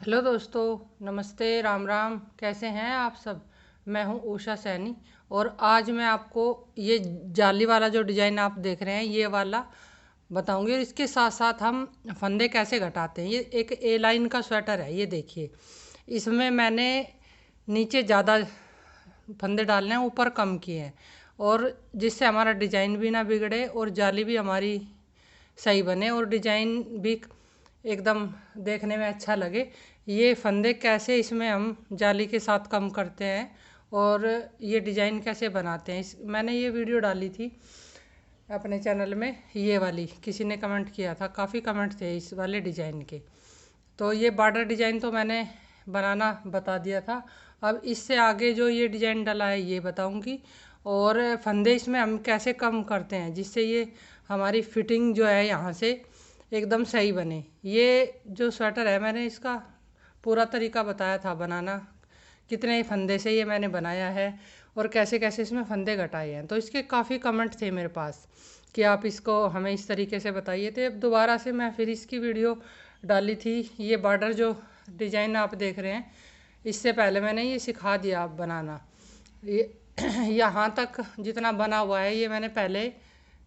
Hello दोस्तों, नमस्ते, राम राम। कैसे हैं आप सब? मैं हूं उषा सैनी और आज मैं आपको ये जाली वाला जो डिज़ाइन आप देख रहे हैं ये वाला बताऊंगी। और इसके साथ साथ हम फंदे कैसे घटाते हैं। ये एक ए लाइन का स्वेटर है, ये देखिए। इसमें मैंने नीचे ज़्यादा फंदे डालने हैं, ऊपर कम किए हैं, और जिससे हमारा डिज़ाइन भी ना बिगड़े और जाली भी हमारी सही बने और डिज़ाइन भी एकदम देखने में अच्छा लगे। ये फंदे कैसे इसमें हम जाली के साथ कम करते हैं और ये डिज़ाइन कैसे बनाते हैं, मैंने ये वीडियो डाली थी अपने चैनल में। ये वाली किसी ने कमेंट किया था, काफ़ी कमेंट थे इस वाले डिज़ाइन के। तो ये बॉर्डर डिज़ाइन तो मैंने बनाना बता दिया था। अब इससे आगे जो ये डिज़ाइन डला है ये बताऊंगी, और फंदे इसमें हम कैसे कम करते हैं जिससे ये हमारी फिटिंग जो है यहाँ से एकदम सही बने। ये जो स्वेटर है मैंने इसका पूरा तरीका बताया था बनाना, कितने फंदे से ये मैंने बनाया है और कैसे कैसे इसमें फंदे घटाए हैं। तो इसके काफ़ी कमेंट थे मेरे पास कि आप इसको हमें इस तरीके से बताइए। तो अब दोबारा से मैं फिर इसकी वीडियो डाली थी। ये बॉर्डर जो डिज़ाइन आप देख रहे हैं, इससे पहले मैंने ये सिखा दिया बनाना। ये यहाँ तक जितना बना हुआ है ये मैंने पहले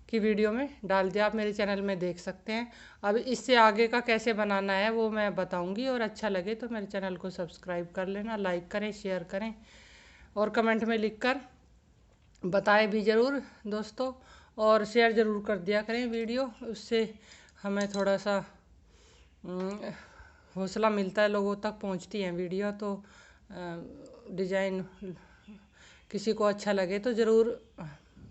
की वीडियो में डाल दिया, आप मेरे चैनल में देख सकते हैं। अब इससे आगे का कैसे बनाना है वो मैं बताऊंगी, और अच्छा लगे तो मेरे चैनल को सब्सक्राइब कर लेना, लाइक करें, शेयर करें और कमेंट में लिखकर बताएं भी ज़रूर दोस्तों। और शेयर ज़रूर कर दिया करें वीडियो, उससे हमें थोड़ा सा हौसला मिलता है, लोगों तक पहुंचती हैं वीडियो। तो डिज़ाइन किसी को अच्छा लगे तो ज़रूर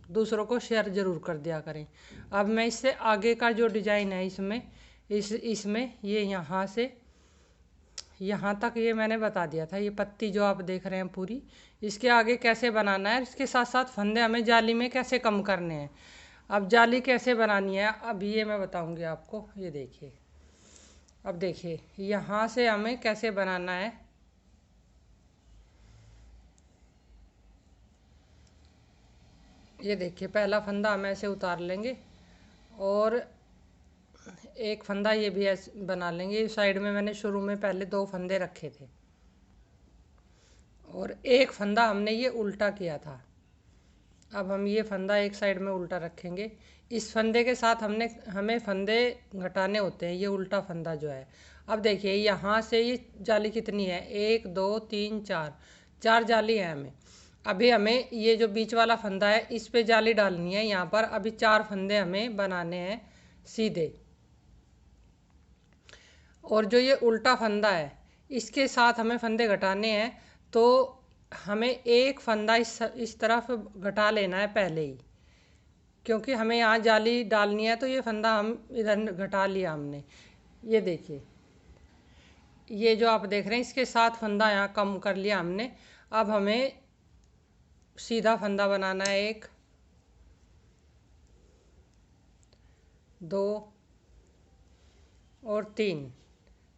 दूसरों को शेयर ज़रूर कर दिया करें। अब मैं इससे आगे का जो डिज़ाइन है इसमें ये यहाँ से यहाँ तक ये मैंने बता दिया था। ये पत्ती जो आप देख रहे हैं पूरी, इसके आगे कैसे बनाना है, इसके साथ साथ फंदे हमें जाली में कैसे कम करने हैं। अब जाली कैसे बनानी है अब ये मैं बताऊंगी आपको। ये देखिए, अब देखिए यहाँ से हमें कैसे बनाना है। ये देखिए, पहला फंदा हम ऐसे उतार लेंगे और एक फंदा ये भी ऐसे बना लेंगे। साइड में मैंने शुरू में पहले दो फंदे रखे थे और एक फंदा हमने ये उल्टा किया था। अब हम ये फंदा एक साइड में उल्टा रखेंगे। इस फंदे के साथ हमें फंदे घटाने होते हैं, ये उल्टा फंदा जो है। अब देखिए यहाँ से ये जाली कितनी है, 1 2 3 4, 4 जाली है हमें। अभी हमें ये जो बीच वाला फंदा है इस पे जाली डालनी है यहाँ पर। अभी 4 फंदे हमें बनाने हैं सीधे, और जो ये उल्टा फंदा है इसके साथ हमें फंदे घटाने हैं। तो हमें एक फंदा इस तरफ घटा लेना है पहले ही, क्योंकि हमें यहाँ जाली डालनी है। तो ये फंदा हम इधर घटा लिया हमने। ये देखिए, ये जो आप देख रहे हैं इसके साथ फंदा यहाँ कम कर लिया हमने। अब हमें सीधा फंदा बनाना है, 1 2 और 3।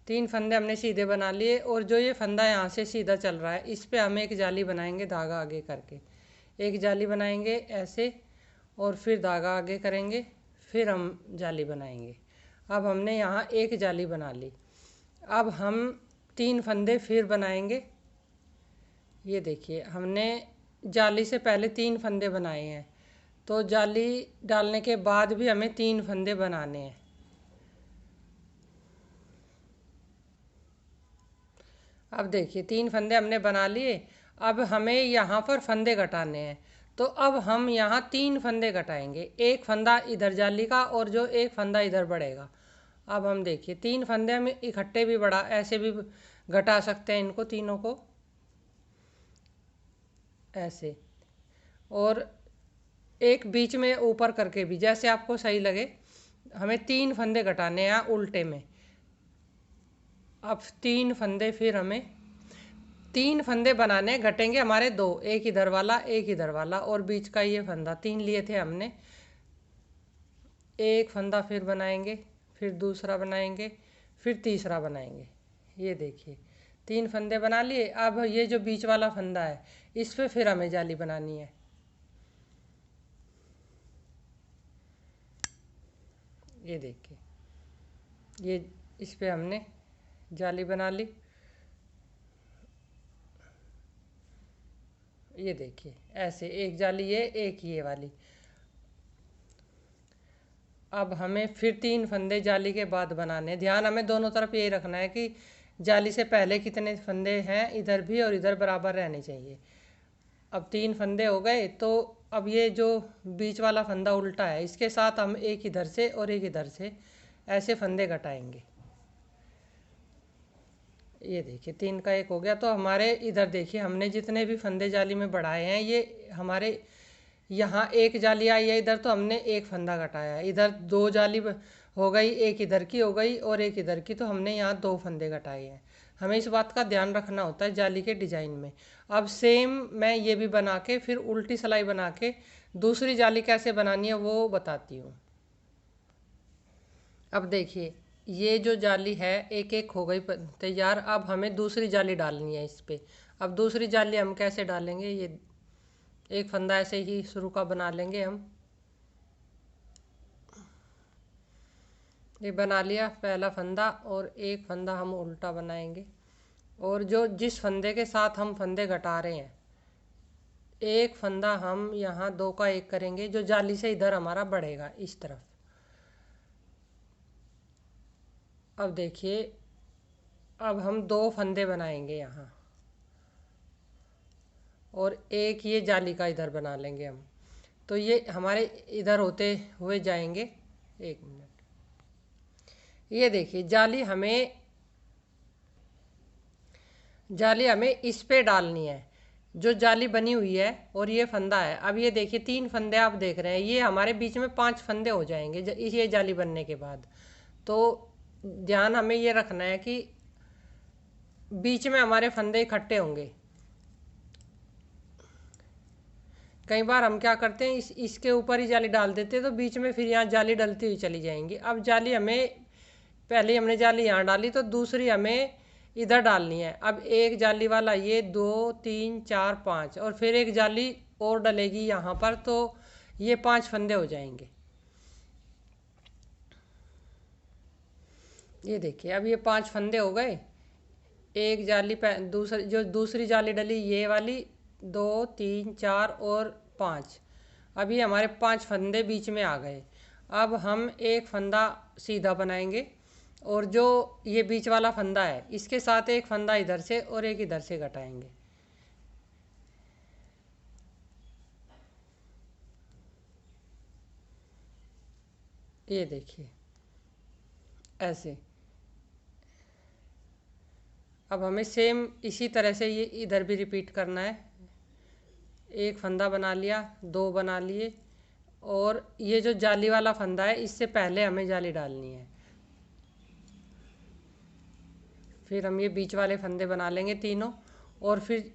3 फंदे हमने सीधे बना लिए, और जो ये फंदा यहाँ से सीधा चल रहा है इस पे हम एक जाली बनाएंगे धागा आगे करके। एक जाली बनाएंगे ऐसे और फिर धागा आगे करेंगे, फिर हम जाली बनाएंगे। अब हमने यहाँ एक जाली बना ली। अब हम 3 फंदे फिर बनाएंगे। ये देखिए, हमने जाली से पहले 3 फंदे बनाए हैं, तो जाली डालने के बाद भी हमें 3 फंदे बनाने हैं। अब देखिए 3 फंदे हमने बना लिए। अब हमें यहाँ पर फंदे घटाने हैं, तो अब हम यहाँ 3 फंदे घटाएंगे, एक फंदा इधर जाली का और जो एक फंदा इधर बढ़ेगा। अब हम देखिए 3 फंदे हम इकट्ठे भी बढ़ा ऐसे भी घटा सकते हैं इनको तीनों को ऐसे, और एक बीच में ऊपर करके भी, जैसे आपको सही लगे। हमें 3 फंदे घटाने हैं उल्टे में। अब 3 फंदे फिर हमें 3 फंदे बनाने घटेंगे हमारे दो, एक इधर वाला एक इधर वाला और बीच का ये फंदा। 3 लिए थे हमने। एक फंदा फिर बनाएंगे, फिर दूसरा बनाएंगे, फिर तीसरा बनाएंगे। ये देखिए 3 फंदे बना लिए। अब ये जो बीच वाला फंदा है इस पे फिर हमें जाली बनानी है। ये देखिए, ये इस पे हमने जाली बना ली। ये देखिए ऐसे, एक जाली ये, एक ये वाली। अब हमें फिर 3 फंदे जाली के बाद बनाने हैं। ध्यान हमें दोनों तरफ यही रखना है कि जाली से पहले कितने फंदे हैं, इधर भी और इधर बराबर रहने चाहिए। अब 3 फंदे हो गए, तो अब ये जो बीच वाला फंदा उल्टा है, इसके साथ हम एक इधर से और एक इधर से ऐसे फंदे घटाएंगे। ये देखिए 3 का 1 हो गया। तो हमारे इधर देखिए, हमने जितने भी फंदे जाली में बढ़ाए हैं, ये हमारे यहाँ एक जाली आई है इधर, तो हमने एक फंदा घटाया है। इधर 2 जाली हो गई, एक इधर की हो गई और एक इधर की, तो हमने यहाँ 2 फंदे घटाए हैं। हमें इस बात का ध्यान रखना होता है जाली के डिजाइन में। अब सेम मैं ये भी बना के फिर उल्टी सिलाई बना के दूसरी जाली कैसे बनानी है वो बताती हूँ। अब देखिए ये जो जाली है एक एक हो गई तैयार। अब हमें दूसरी जाली डालनी है इस पे। अब दूसरी जाली हम कैसे डालेंगे, ये एक फंदा ऐसे ही शुरू का बना लेंगे हम। ये बना लिया पहला फंदा, और एक फंदा हम उल्टा बनाएंगे। और जो जिस फंदे के साथ हम फंदे घटा रहे हैं, एक फंदा हम यहाँ 2 का 1 करेंगे, जो जाली से इधर हमारा बढ़ेगा इस तरफ। अब देखिए, अब हम 2 फंदे बनाएंगे यहाँ, और एक ये जाली का इधर बना लेंगे हम। तो ये हमारे इधर होते हुए जाएंगे। एक मिनट, ये देखिए जाली हमें इस पे डालनी है, जो जाली बनी हुई है, और ये फंदा है। अब ये देखिए 3 फंदे आप देख रहे हैं, ये हमारे बीच में 5 फंदे हो जाएंगे ये जाली बनने के बाद। तो ध्यान हमें ये रखना है कि बीच में हमारे फंदे इकट्ठे होंगे। कई बार हम क्या करते हैं, इसके ऊपर ही जाली डाल देते हैं, तो बीच में फिर यहाँ जाली डलती हुई चली जाएंगी। अब जाली हमें, पहले हमने जाली यहाँ डाली, तो दूसरी हमें इधर डालनी है। अब एक जाली वाला ये 2 3 4 5, और फिर एक जाली और डलेगी यहाँ पर, तो ये 5 फंदे हो जाएंगे। ये देखिए अब ये 5 फंदे हो गए। एक जाली दूसरी जाली डली ये वाली, 2 3 4 और 5। अभी हमारे 5 फंदे बीच में आ गए। अब हम एक फंदा सीधा बनाएंगे, और जो ये बीच वाला फंदा है इसके साथ एक फंदा इधर से और एक इधर से घटाएंगे। ये देखिए ऐसे। अब हमें सेम इसी तरह से ये इधर भी रिपीट करना है। एक फंदा बना लिया, 2 बना लिए, और ये जो जाली वाला फंदा है इससे पहले हमें जाली डालनी है। फिर हम ये बीच वाले फंदे बना लेंगे तीनों, और फिर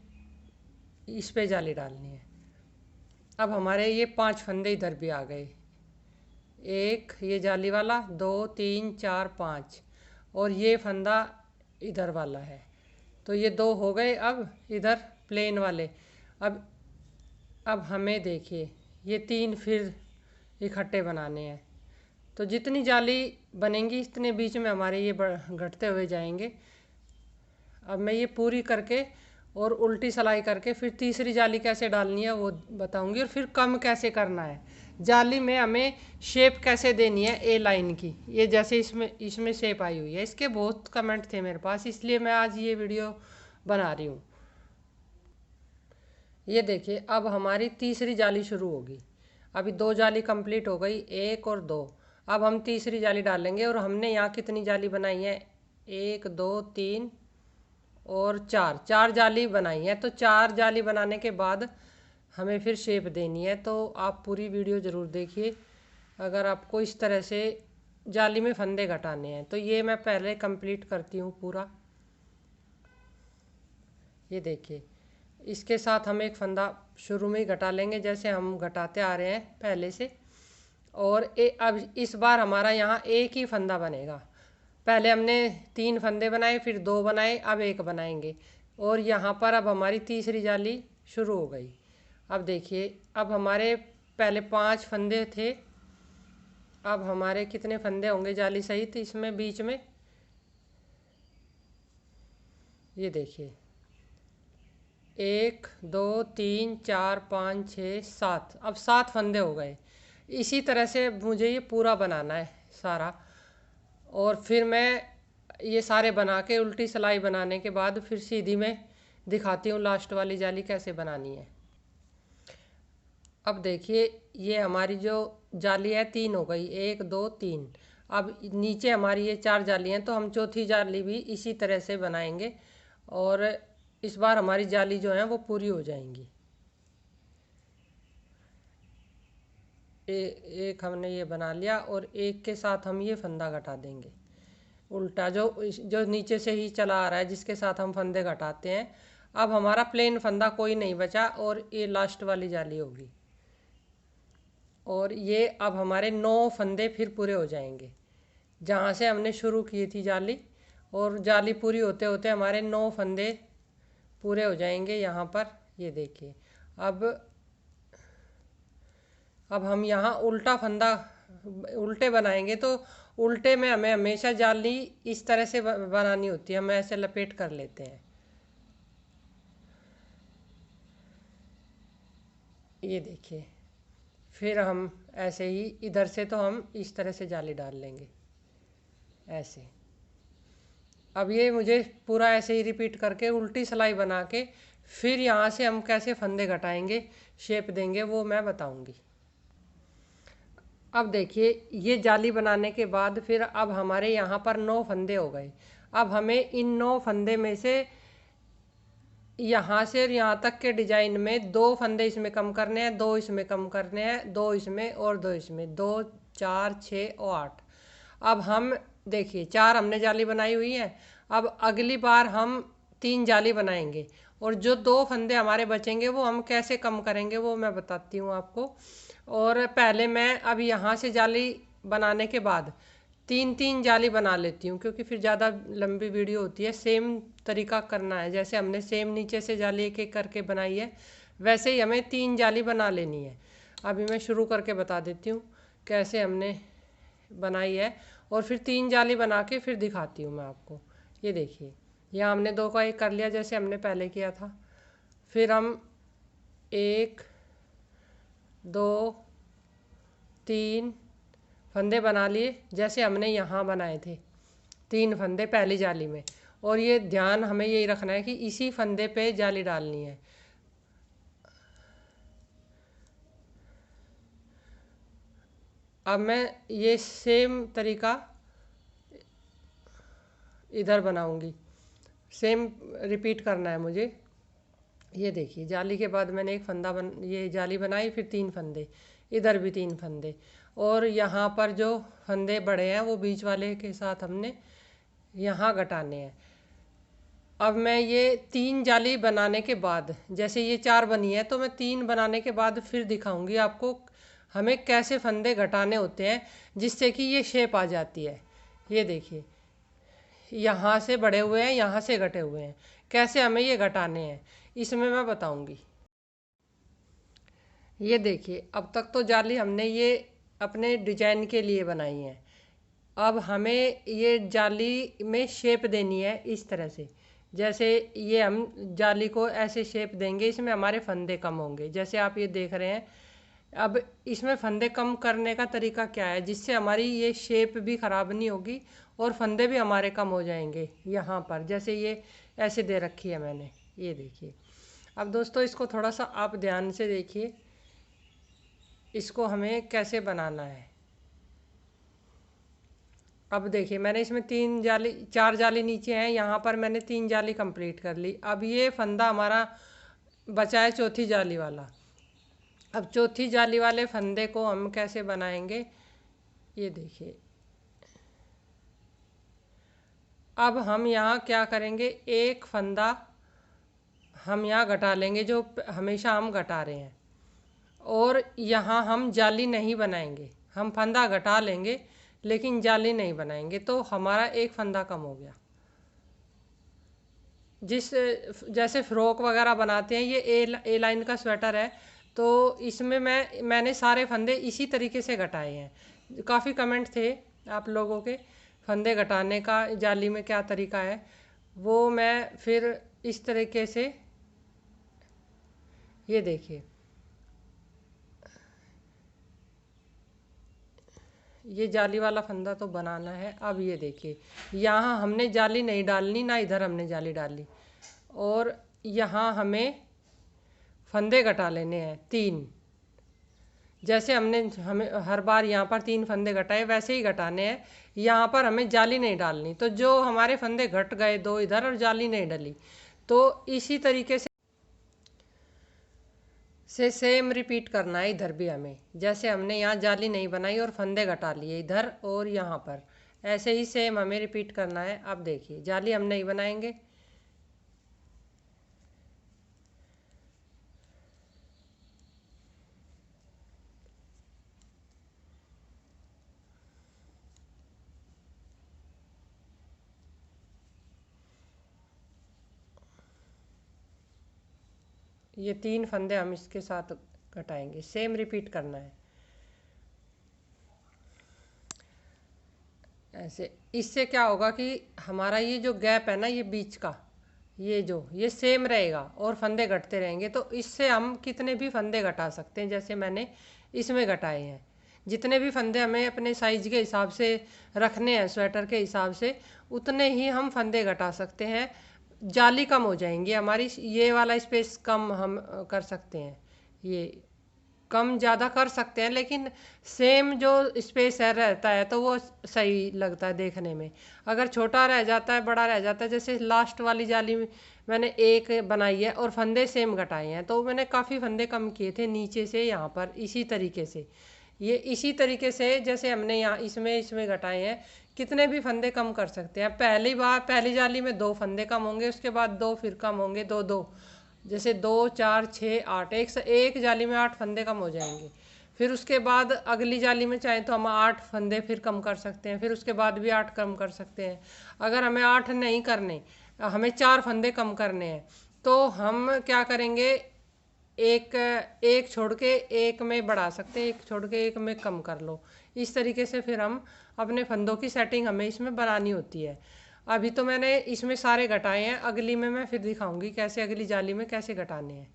इस पे जाली डालनी है। अब हमारे ये 5 फंदे इधर भी आ गए, एक ये जाली वाला, 2 3 4 5, और ये फंदा इधर वाला है। तो ये 2 हो गए। अब इधर प्लेन वाले, अब हमें देखिए ये 3 फिर इकट्ठे बनाने हैं। तो जितनी जाली बनेंगी इतने बीच में हमारे ये घटते हुए जाएंगे। अब मैं ये पूरी करके और उल्टी सिलाई करके फिर तीसरी जाली कैसे डालनी है वो बताऊंगी, और फिर कम कैसे करना है। जाली में हमें शेप कैसे देनी है ए लाइन की, ये जैसे इसमें शेप आई हुई है। इसके बहुत कमेंट थे मेरे पास, इसलिए मैं आज ये वीडियो बना रही हूँ। ये देखिए अब हमारी तीसरी जाली शुरू होगी। अभी 2 जाली कंप्लीट हो गई, 1 और 2। अब हम तीसरी जाली डालेंगे, और हमने यहाँ कितनी जाली बनाई है, 1 2 3 और 4 जाली बनाई है। तो 4 जाली बनाने के बाद हमें फिर शेप देनी है। तो आप पूरी वीडियो ज़रूर देखिए अगर आपको इस तरह से जाली में फंदे घटाने हैं। तो ये मैं पहले कंप्लीट करती हूँ पूरा। ये देखिए इसके साथ हम एक फंदा शुरू में ही घटा लेंगे, जैसे हम घटाते आ रहे हैं पहले से। और अब इस बार हमारा यहाँ एक ही फंदा बनेगा। पहले हमने 3 फंदे बनाए, फिर 2 बनाए, अब 1 बनाएंगे। और यहाँ पर अब हमारी तीसरी जाली शुरू हो गई। अब देखिए अब हमारे पहले 5 फंदे थे, अब हमारे कितने फंदे होंगे जाली सहित इसमें बीच में, ये देखिए 1 2 3 4 5 6 7, अब 7 फंदे हो गए। इसी तरह से मुझे ये पूरा बनाना है सारा। और फिर मैं ये सारे बना के उल्टी सिलाई बनाने के बाद फिर सीधी में दिखाती हूँ लास्ट वाली जाली कैसे बनानी है। अब देखिए ये हमारी जो जाली है 3 हो गई, 1 2 3। अब नीचे हमारी ये 4 जाली हैं, तो हम चौथी जाली भी इसी तरह से बनाएंगे और इस बार हमारी जाली जो है वो पूरी हो जाएंगी। एक हमने ये बना लिया और एक के साथ हम ये फंदा घटा देंगे उल्टा, जो नीचे से ही चला आ रहा है जिसके साथ हम फंदे घटाते हैं। अब हमारा प्लेन फंदा कोई नहीं बचा और ये लास्ट वाली जाली होगी। और ये अब हमारे 9 फंदे फिर पूरे हो जाएंगे जहाँ से हमने शुरू की थी जाली। और जाली पूरी होते होते हमारे 9 फंदे पूरे हो जाएंगे यहाँ पर। ये देखिए अब हम यहाँ उल्टा फंदा उल्टे बनाएंगे, तो उल्टे में हमें हमेशा जाली इस तरह से बनानी होती है। हम ऐसे लपेट कर लेते हैं। ये देखिए फिर हम ऐसे ही इधर से तो हम इस तरह से जाली डाल लेंगे ऐसे। अब ये मुझे पूरा ऐसे ही रिपीट करके उल्टी सिलाई बना के फिर यहाँ से हम कैसे फंदे घटाएंगे, शेप देंगे, वो मैं बताऊंगी। अब देखिए ये जाली बनाने के बाद फिर अब हमारे यहाँ पर 9 फंदे हो गए। अब हमें इन 9 फंदे में से यहाँ से और यहाँ तक के डिजाइन में 2 फंदे इसमें कम करने हैं, 2 इसमें कम करने हैं, 2 इसमें और 2 इसमें, 2 4 6 और 8। अब हम देखिए 4 हमने जाली बनाई हुई है। अब अगली बार हम 3 जाली बनाएंगे और जो 2 फंदे हमारे बचेंगे वो हम कैसे कम करेंगे वो मैं बताती हूँ आपको। और पहले मैं अब यहाँ से जाली बनाने के बाद 3 जाली बना लेती हूँ, क्योंकि फिर ज़्यादा लंबी वीडियो होती है। सेम तरीका करना है, जैसे हमने सेम नीचे से जाली एक एक करके बनाई है वैसे ही हमें 3 जाली बना लेनी है। अभी मैं शुरू करके बता देती हूँ कैसे हमने बनाई है और फिर 3 जाली बना के फिर दिखाती हूँ मैं आपको। ये देखिए यहाँ हमने 2 का 1 कर लिया जैसे हमने पहले किया था। फिर हम 1 2 3 फंदे बना लिए जैसे हमने यहाँ बनाए थे 3 फंदे पहली जाली में। और ये ध्यान हमें यही रखना है कि इसी फंदे पे जाली डालनी है। अब मैं ये सेम तरीका इधर बनाऊंगी, सेम रिपीट करना है मुझे। ये देखिए जाली के बाद मैंने एक फंदा ये जाली बनाई, फिर 3 फंदे, इधर भी 3 फंदे, और यहाँ पर जो फंदे बड़े हैं वो बीच वाले के साथ हमने यहाँ घटाने हैं। अब मैं ये 3 जाली बनाने के बाद, जैसे ये 4 बनी है तो मैं 3 बनाने के बाद फिर दिखाऊंगी आपको हमें कैसे फंदे घटाने होते हैं जिससे कि ये शेप आ जाती है। ये देखिए यहाँ से बढ़े हुए हैं, यहाँ से घटे हुए हैं, कैसे हमें ये घटाने हैं इसमें मैं बताऊंगी। ये देखिए अब तक तो जाली हमने ये अपने डिजाइन के लिए बनाई है। अब हमें ये जाली में शेप देनी है इस तरह से। जैसे ये हम जाली को ऐसे शेप देंगे, इसमें हमारे फंदे कम होंगे जैसे आप ये देख रहे हैं। अब इसमें फंदे कम करने का तरीका क्या है जिससे हमारी ये शेप भी ख़राब नहीं होगी और फंदे भी हमारे कम हो जाएंगे। यहाँ पर जैसे ये ऐसे दे रखी है मैंने, ये देखिए। अब दोस्तों इसको थोड़ा सा आप ध्यान से देखिए, इसको हमें कैसे बनाना है। अब देखिए मैंने इसमें 4 जाली नीचे हैं, यहाँ पर मैंने 3 जाली कंप्लीट कर ली। अब ये फंदा हमारा बचा है चौथी जाली वाला। अब चौथी जाली वाले फंदे को हम कैसे बनाएंगे, ये देखिए। अब हम यहाँ क्या करेंगे, एक फंदा हम यहाँ घटा लेंगे जो हमेशा हम घटा रहे हैं, और यहाँ हम जाली नहीं बनाएंगे। हम फंदा घटा लेंगे लेकिन जाली नहीं बनाएंगे, तो हमारा एक फंदा कम हो गया। जैसे फ्रॉक वगैरह बनाते हैं, ये ए लाइन का स्वेटर है, तो इसमें मैंने सारे फंदे इसी तरीके से घटाए हैं। काफ़ी कमेंट थे आप लोगों के फंदे घटाने का जाली में क्या तरीका है, वो मैं फिर इस तरीके से ये देखिए, ये जाली वाला फंदा तो बनाना है। अब ये देखिए, यहाँ हमने जाली नहीं डालनी, ना इधर हमने जाली डाली, और यहाँ हमें फंदे घटा लेने हैं 3। जैसे हमें हर बार यहाँ पर 3 फंदे घटाए, वैसे ही घटाने हैं। यहाँ पर हमें जाली नहीं डालनी, तो जो हमारे फंदे घट गए 2 इधर और जाली नहीं डली, तो इसी तरीके से सेम रिपीट करना है इधर भी हमें। जैसे हमने यहाँ जाली नहीं बनाई और फंदे घटा लिए इधर और यहाँ पर, ऐसे ही सेम हमें रिपीट करना है। अब देखिए, जाली हम नहीं बनाएंगे, ये 3 फंदे हम इसके साथ घटाएंगे, सेम रिपीट करना है ऐसे। इससे क्या होगा कि हमारा ये जो गैप है ना, ये बीच का, ये सेम रहेगा और फंदे घटते रहेंगे। तो इससे हम कितने भी फंदे घटा सकते हैं, जैसे मैंने इसमें घटाए हैं। जितने भी फंदे हमें अपने साइज के हिसाब से रखने हैं, स्वेटर के हिसाब से, उतने ही हम फंदे घटा सकते हैं। जाली कम हो जाएंगी हमारी, ये वाला स्पेस कम हम कर सकते हैं, ये कम ज़्यादा कर सकते हैं, लेकिन सेम जो स्पेस है रहता है तो वो सही लगता है देखने में। अगर छोटा रह जाता है, बड़ा रह जाता है, जैसे लास्ट वाली जाली में मैंने एक बनाई है और फंदे सेम घटाए हैं, तो मैंने काफ़ी फंदे कम किए थे नीचे से यहाँ पर। इसी तरीके से ये इसी तरीके से जैसे हमने यहाँ इसमें घटाए हैं, कितने भी फंदे कम कर सकते हैं। पहली जाली में 2 फंदे कम होंगे, उसके बाद 2 फिर कम होंगे, 2 जैसे 2 4 6 8, एक जाली में 8 फंदे कम हो जाएंगे। फिर उसके बाद अगली जाली में चाहे तो हम 8 फंदे फिर कम कर सकते हैं, फिर उसके बाद भी 8 कम कर सकते हैं। अगर हमें 8 नहीं करने, हमें 4 फंदे कम करने हैं, तो हम क्या करेंगे, एक छोड़ के एक में बढ़ा सकते हैं, एक छोड़ के एक में कम कर लो। इस तरीके से फिर हम अपने फंदों की सेटिंग हमें इसमें बनानी होती है। अभी तो मैंने इसमें सारे घटाए हैं, अगली में मैं फिर दिखाऊंगी कैसे अगली जाली में कैसे घटाने हैं।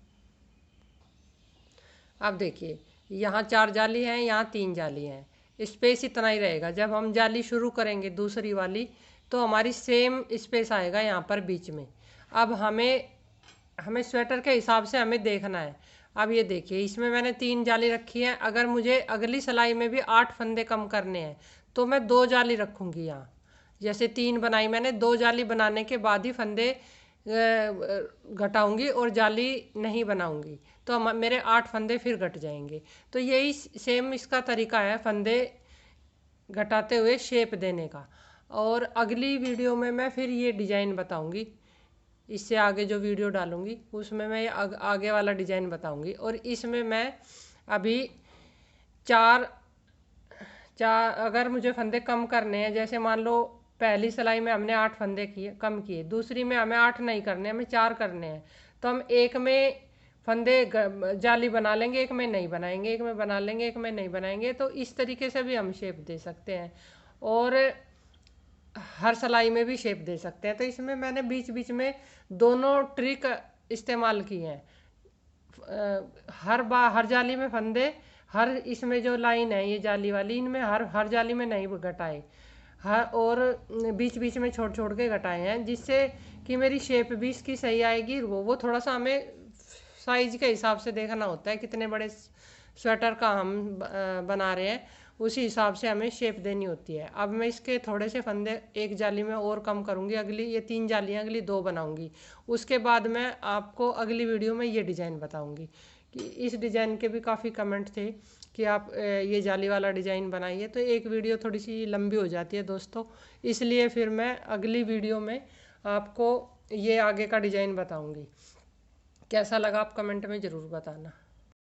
अब देखिए, यहाँ 4 जाली हैं, यहाँ 3 जाली हैं, स्पेस इतना ही रहेगा। जब हम जाली शुरू करेंगे दूसरी वाली, तो हमारी सेम स्पेस आएगा यहाँ पर बीच में। अब हमें स्वेटर के हिसाब से हमें देखना है। अब ये देखिए, इसमें मैंने 3 जाली रखी है। अगर मुझे अगली सिलाई में भी 8 फंदे कम करने हैं, तो मैं 2 जाली रखूँगी यहाँ। जैसे 3 बनाई मैंने, 2 जाली बनाने के बाद ही फंदे घटाऊंगी और जाली नहीं बनाऊंगी, तो मेरे 8 फंदे फिर घट जाएंगे। तो यही सेम इसका तरीका है फंदे घटाते हुए शेप देने का। और अगली वीडियो में मैं फिर ये डिज़ाइन बताऊंगी, इससे आगे जो वीडियो डालूंगी उसमें मैं ये आगे वाला डिज़ाइन बताऊंगी। और इसमें मैं अभी चार अगर मुझे फंदे कम करने हैं, जैसे मान लो पहली सिलाई में हमने 8 फंदे कम किए, दूसरी में हमें 8 नहीं करने, हमें 4 करने हैं, तो हम एक में फंदे जाली बना लेंगे, एक में नहीं बनाएंगे, एक में बना लेंगे, एक में नहीं बनाएंगे। तो इस तरीके से भी हम शेप दे सकते हैं और हर सिलाई में भी शेप दे सकते हैं। तो इसमें मैंने बीच बीच में दोनों ट्रिक इस्तेमाल की हैं। हर जाली में फंदे, हर इसमें जो लाइन है ये जाली वाली, इनमें हर जाली में नहीं घटाए, और बीच बीच में छोड़ छोड़ के घटाए हैं, जिससे कि मेरी शेप भी इसकी सही आएगी। वो थोड़ा सा हमें साइज के हिसाब से देखना होता है, कितने बड़े स्वेटर का हम बना रहे हैं, उसी हिसाब से हमें शेप देनी होती है। अब मैं इसके थोड़े से फंदे एक जाली में और कम करूँगी, अगली ये 3 जालियाँ अगली 2 बनाऊँगी। उसके बाद मैं आपको अगली वीडियो में ये डिज़ाइन बताऊँगी। कि इस डिज़ाइन के भी काफ़ी कमेंट थे कि आप ये जाली वाला डिज़ाइन बनाइए, तो एक वीडियो थोड़ी सी लंबी हो जाती है दोस्तों, इसलिए फिर मैं अगली वीडियो में आपको ये आगे का डिज़ाइन बताऊँगी। कैसा लगा आप कमेंट में ज़रूर बताना।